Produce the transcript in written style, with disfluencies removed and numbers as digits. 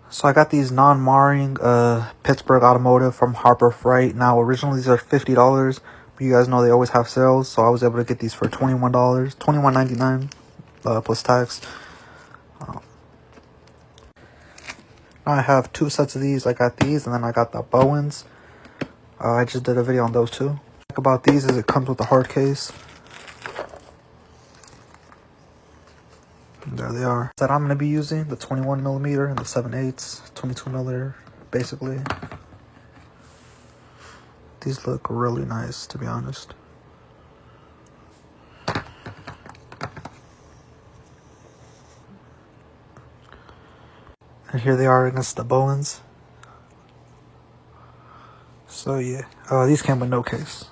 So I got these non-marring Pittsburgh Automotive from Harbor Freight. Now originally these are $50, but you guys know they always have sales, so I was able to get these for $21, $21.99 plus tax. I have two sets of these. I got these, and then I got the Bowens. I just did a video on those two. About these is it comes with a hard case. And there they are. That I'm going to be using the 21mm and the 7/8, 22mm, basically. These look really nice, to be honest. And here they are against the Bowens. So yeah, these came with no case.